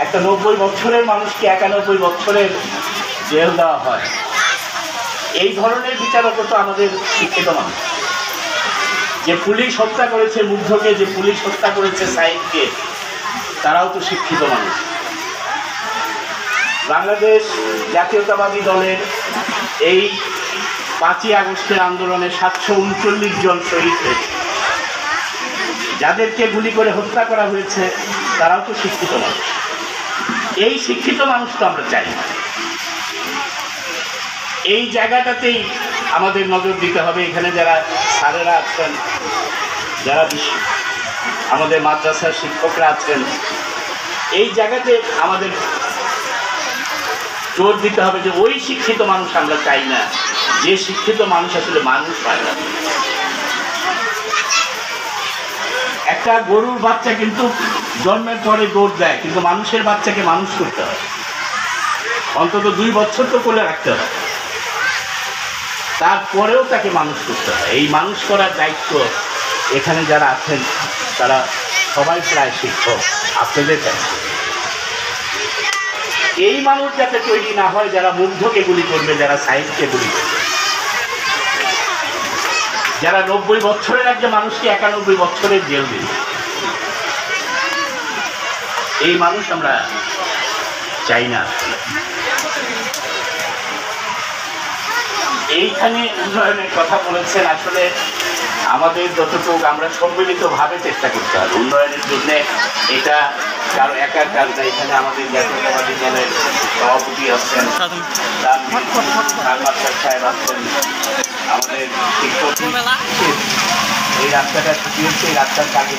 একটা 90 বছরের মানুষকে 91 বছরের জেল দেওয়া হয়। এই ধরনের বিচারকও তো আমাদের শিক্ষিত মানুষ। যে পুলিশ হত্যা করেছে মুগ্ধকে, যে পুলিশ হত্যা করেছে সাইদকে, তারাও তো শিক্ষিত মানুষ। বাংলাদেশ জাতীয়তাবাদী দলের এই 5ই আগস্টের আন্দোলনে 739 জন শহীদ হয়েছে। যাদেরকে গুলি করে হত্যা করা হয়েছে তারাও তো শিক্ষিত মানুষ। এই শিক্ষিত মানুষ তো আমরা চাই না। এই জায়গাটাতেই আমাদের নজর দিতে হবে। এখানে যারা স্যারেরা আছেন, যারা আমাদের মাদ্রাসার শিক্ষকরা আছেন, এই জায়গাতে আমাদের জোর দিতে হবে যে ওই শিক্ষিত মানুষ আমরা চাই না, যে শিক্ষিত মানুষ আসলে মানুষ হয় না। একটা গরুর বাচ্চা কিন্তু জন্মের পরে দৌড় দেয়, কিন্তু মানুষের বাচ্চাকে মানুষ করতে হয়, অন্তত 2 বছর তো কোলে রাখতে হয়, তারপরেও তাকে মানুষ করতে হয়। এই মানুষ করার দায়িত্ব এখানে যারা আছেন তারা সবাই প্রায় শিক্ষক আপনাদের কাছে। এই মানুষ যাতে তৈরি না হয় যারা মুগ্ধকে গুলি করবে, যারা সাইদকে গুলি করবে, যারা 90 বছরের একটা মানুষকে 91 বছরের জেল দিবে, এই মানুষ আমরা চাই না। এইখানে উন্নয়নের কথা বলেছেন, আসলে আমাদের যতটুকু আমরা সম্মিলিতভাবে চেষ্টা করতে হবে উন্নয়নের জন্য। এটা কারো একার কাজ না। এখানে আমাদের জাতীয়তাবাদী দলের সভাপতি আছেন, সাহেব আছেন, আমাদের শিক্ষক, এই রাস্তাটা শিখিয়েছে, এই রাস্তার কাজে